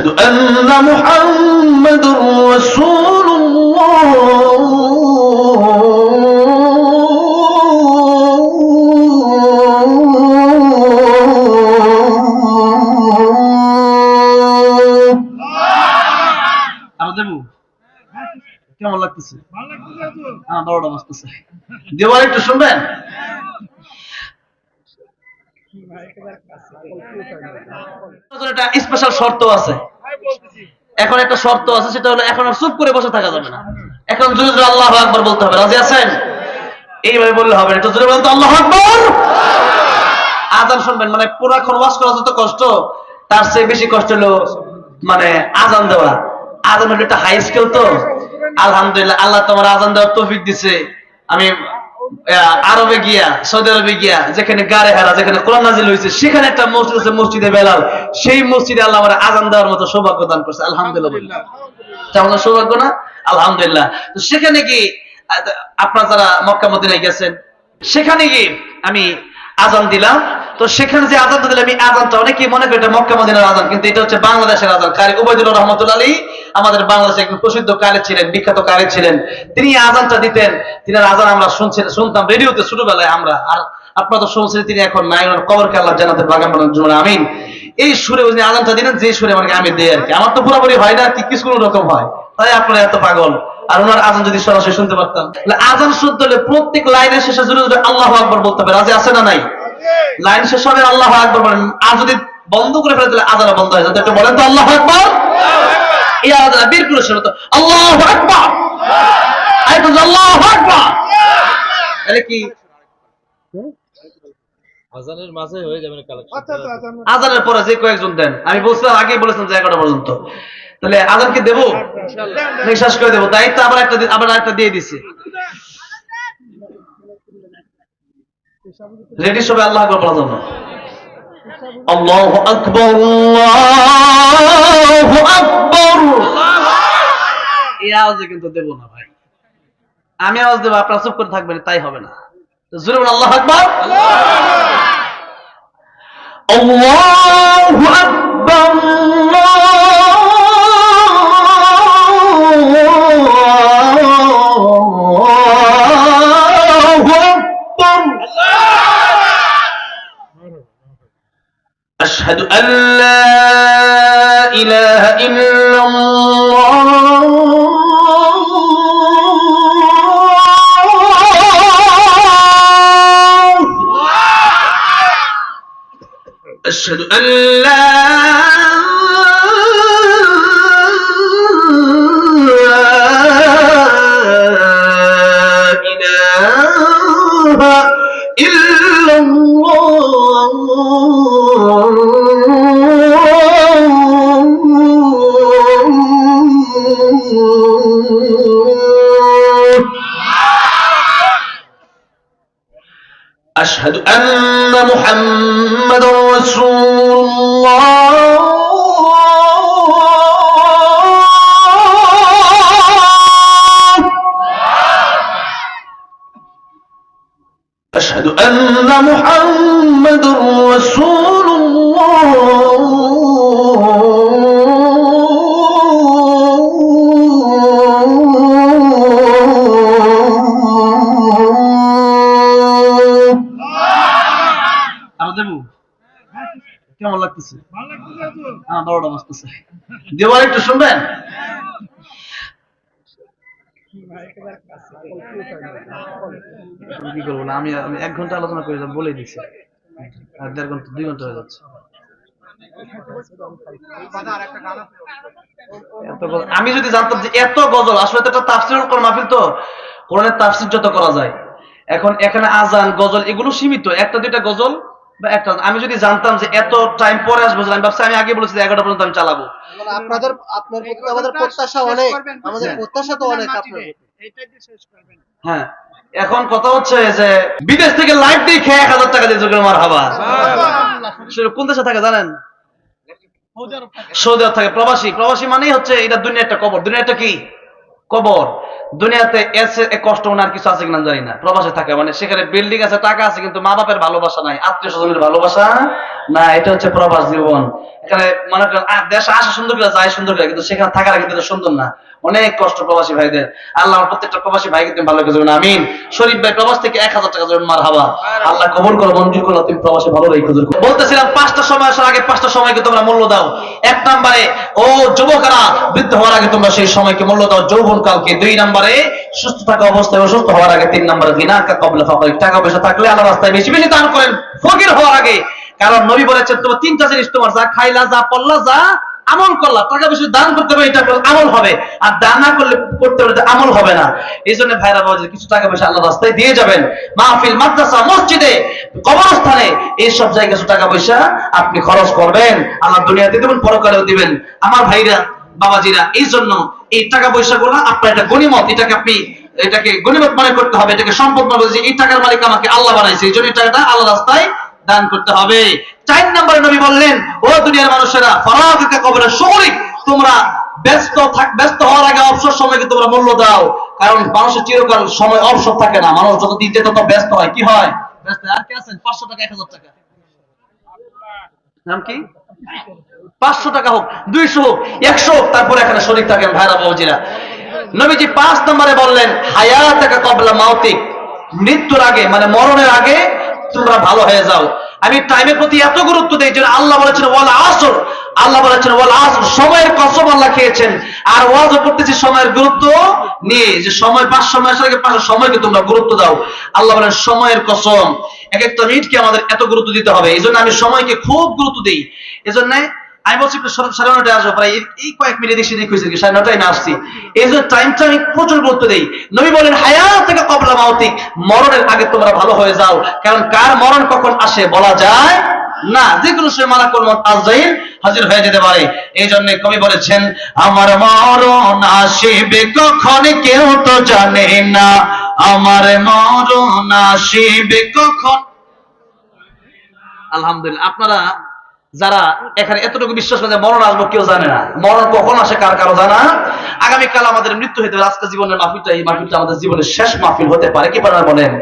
আশহাদু আন্না মুহাম্মাদুর রাসূলুল্লাহ। আর দেব কেমন লাগতেছে? দৌড়া বসতেছে, দেওয়ার একটু শুনবেন। একটা স্পেশাল শর্ত আছে, এখন একটা শর্ত আছে, সেটা হলো এখন আর চুপ করে বসে থাকা যাবে না, এখন জোরে জোরে আল্লাহু আকবার বলতে হবে। রাজি আছেন? এইভাবে বললে হবে না, একটু জোরে বলতে আল্লাহু আকবার। আজান শুনবেন, মানে পুরাক্ষণ ওয়াজ করা যত কষ্ট, তার চেয়ে বেশি কষ্ট হলো মানে আজান দেওয়া। আজান হলো একটা হাই স্কেল তো। আলহামদুলিল্লাহ, আল্লাহ তোমার আজান দেওয়ার তৌফিক দিছে। আমি আরবে গিয়া, সৌদি আরবে গিয়া, যেখানে গারে হারা, যেখানে কোরআন নাজিল হয়েছে, সেখানে একটা মসজিদ আছে, মসজিদে বেলাল। সেই মসজিদে আল্লাহ আমার আজান দেওয়ার মতো সৌভাগ্য দান করছে। আলহামদুলিল্লাহ, আমাদের সৌভাগ্য না? আলহামদুলিল্লাহ। তো সেখানে কি আপনারা যারা মক্কা মদিনায় গেছেন, সেখানে গিয়ে আমি আজান দিলাম। তো সেখানে যে আজানটা দিলাম, এই আজানটা অনেকেই মনে করে এটা মক্কা মদিনার আজান, কিন্তু এটা হচ্ছে বাংলাদেশের আজান। কারি উবাইদুল্লাহ রহমতুল্লাহ আলাইহি আমাদের বাংলাদেশে একজন প্রসিদ্ধ কারি ছিলেন, বিখ্যাত কারি ছিলেন। তিনি আজানটা দিতেন, তিনি আজান আমরা শুনতাম রেডিওতে ছোটবেলায় আমরা। আর আপনারা তো শুনছেন, তিনি এখন নাই, ওনার কবরকে আল্লাহ জান্নাতের বাগান বানানোর জন্য আমিন। এই সুরে উনি আজানটা দিলেন, যে সুরে আমাকে আমি দেই আর কি। আমার তো পুরোপুরি হয় না, কি কিছু কোনো রকম হয়, তাই আপনারা এত পাগল। আর ওনার আজান যদি সরাসরি শুনতে পারতাম, আজান শুনতে হলে প্রত্যেক লাইনের শেষে জোরে জোরে আল্লাহু আকবার বলতে হবে। রাজি আছে না নাই? লাইন শেষ হবে আল্লাহু আকবার বলেন, আর যদি বন্ধ করে ফেলে তাহলে আজান বন্ধ হয়ে যাবে। একটু বলেন তো আল্লাহু আকবার। এই আজান বীর করে শুনো তো, আল্লাহু আকবার, আইতো আল্লাহু আকবার। তাহলে কি আজানের মাঝে হয়ে যাবে না কালেকশন? আজানের পরে যে কয়েকজন দেন, আমি বলছিলাম, আগেই বলেছিলাম যে 11টা পর্যন্ত। তাহলে আজান কি দেবো? শেষ করে দেবো। দায়িত্ব আবার একটা দিয়ে দিছি। রেডি সবাই আল্লাহু আকবার বলার জন্য। আল্লাহু আকবার, আল্লাহু আকবার। এই আওয়াজে কিন্তু দেব না ভাই, আমি আওয়াজ দেবো, আপনারা চুপ করে থাকবেন, তাই হবে না। তো জোরে বলুন আল্লাহু আকবার। আল্লাহু আকবার, أشهد أن لا إله إلا الله أشهد أن لا إله إلا الله أشهد أن محمدا رسول الله أشهد أن محمدا رسول কেমন লাগতেছে? দৌড়া বসতেছে, দেওয়ার একটু শুনবেন। কি করবো না, আমি 1 ঘন্টা আলোচনা করে বলে দিচ্ছি, আর 1.5 ঘন্টা 2 ঘন্টা হয়ে যাচ্ছে। আমি যদি জানতাম যে এত গজল, আসলে তো একটা তাফসীরুল কোরআন মাহফিল, তো কোরআনের তাফসীর যত করা যায়, এখন এখানে আজান গজল এগুলো সীমিত, 1টা 2টা গজল বা একটা। আমি যদি জানতাম যে এত টাইম পরে আসবো, আমি ভাবছি আমি আগে বলেছি 11টা পর্যন্ত আমি চালাবো। আপনার প্রতি আমাদের প্রত্যাশা অনেক, আমাদের প্রত্যাশা তো অনেক আপনার। হ্যাঁ, এখন কথা হচ্ছে যে বিদেশ থেকে লাইভ দেখে 1000 টাকা দিয়ে যোগের মারহাবা। কোন দেশে থাকে জানেন? সৌদি আরব থাকে। প্রবাসী মানেই হচ্ছে এটা দুনিয়া একটা কবর। দুনিয়া একটা কি? কবর। দুনিয়াতে এসে এ কষ্ট ওনার কিছু আছে কিনা জানি না, প্রবাসে থাকে মানে সেখানে বিল্ডিং আছে, টাকা আছে, কিন্তু মা বাপের ভালোবাসা নাই, আত্মীয় স্বজনের ভালোবাসা না। এটা হচ্ছে প্রবাস জীবন। এখানে মনে করেন দেশে আসা সুন্দর করে যায় সুন্দর করে, কিন্তু সেখানে থাকার কিন্তু সুন্দর না। অনেক কষ্ট প্রবাসী ভাইদের। আল্লাহ আমার প্রত্যেকটা প্রবাসী ভাইকে তুমি ভালো করে দেবেন, আমিন। শরীফ ভাই প্রবাস থেকে 1000 টাকা দেবেন, মারহাবা। আল্লাহ কবুল করো, মঞ্জুর করো, তুমি প্রবাসী ভালো রেখে হুজুর। বলতেছিলাম 5টা সময় আসার আগে 5টা সময়কে তোমরা মূল্য দাও। 1 নম্বরে ও যুবকেরা, বৃদ্ধ হওয়ার আগে তোমরা সেই সময়কে মূল্য দাও, যৌবন কালকে। 2 নম্বরে সুস্থ থাকা অবস্থায় অসুস্থ হওয়ার আগে। 3 নম্বরে গিনা কাবলা ফাকর, টাকা পয়সা থাকলে আল্লাহর রাস্তায় বেশি বেশি দান করেন ফকির হওয়ার আগে। কারণ নবী বলেছেন তোমার 3টা জিনিস, তোমার যা খাইলা, যা পড়লা, যা আমল করলা, টাকা পয়সা দান করতে হবে, এটা আমল হবে। আর দান না করলে করতে পারলে আমল হবে না। এই জন্য ভাইরা বাবা, কিছু টাকা পয়সা আল্লাহর রাস্তায় দিয়ে যাবেন। মাহফিল, মাদ্রাসা, মসজিদে, কবরস্থানে, এইসব জায়গায় কিছু টাকা পয়সা আপনি খরচ করবেন। আল্লাহ দুনিয়াতে দেবেন, পরকালেও দিবেন। আমার ভাইরা বাবাজিরা, এই জন্য এই টাকা পয়সা গুলো আপনার একটা গনিমত, এটাকে গনিমত মনে করতে হবে, এটাকে সম্পদ মনে করতে, এই টাকার মালিক আমাকে আল্লাহ বানাইছে, এই জন্য এই টাকাটা আল্লাহ রাস্তায় দান করতে হবে। 4 নম্বরে নবী বললেন, ও দুনিয়ার মানুষেরা, ফারাগকা কবলা শুগলিক, তোমরা ব্যস্ত হওয়ার আগে অবসর সময়কে তোমরা মূল্য দাও। কারণ মানুষের চিরকাল সময় অবসর থাকে না, মানুষ যত দিন তত ব্যস্ত হয়। কি হয়? ব্যস্ত। আর কি আছেন? 500 টাকা, 1000 টাকা, নাম কি? 500 টাকা হোক, 200 হোক, 100 হোক, তারপরে এখানে শরীক থাকেন ভাইরা বাবুজিরা। নবীজি 5 নম্বরে বললেন, হায়াতাকা কবলা মাউতিক, মৃত্যুর আগে মানে মরণের আগে তোমরা ভালো হয়ে যাও। আমি টাইমের প্রতি এত গুরুত্ব দেই যে আল্লাহ বলেছেন ওয়াল আসর, আল্লাহ বলেছেন ওয়াল আসর, সময়ের কসম আল্লাহ খেয়েছেন। আর ওয়াজও করতেছি সময়ের গুরুত্ব নিয়ে, যে সময় 5 মাসের আগে 5 সময়কে তোমরা গুরুত্ব দাও। আল্লাহ বলেন সময়ের কসম, এক একটা মিনিটকে আমাদের এত গুরুত্ব দিতে হবে। এই জন্য আমি সময়কে খুব গুরুত্ব দিই। এই জন্য আমি বলছি 9:30 আসবো, প্রায় এই কয়েক মিনিট এসে দেখ হয়েছে কি 9:30 না আসছি। এই জন্য টাইমটা আমি প্রচুর গুরুত্ব দেই। নবী বলেন হায়াতাকা কবলা মাউতিক, মরণের আগে তোমরা ভালো হয়ে যাও। কারণ কার মরণ কখন আসে বলা যায় না, যে কোনো সময় মালাকুল মউত আজরাইল হাজির হয়ে যেতে পারে। এই জন্য কবি বলেছেন, আমার মরণ আসিবে কখন কেউ তো জানে না, আমার মরণ আসিবে কখন। আলহামদুলিল্লাহ, আপনারা যারা এখানে এতটুকু বিশ্বাস করে মরণ আসবো, কেউ জানে না মরণ কখন আসে, কারো জানা। আগামীকাল আমাদের মৃত্যু হতে পারে। আজকে জীবনের মাহফিলটা, এই মাহফিলটা আমাদের জীবনের শেষ মাহফিল হতে পারে, কি পারে বলেন?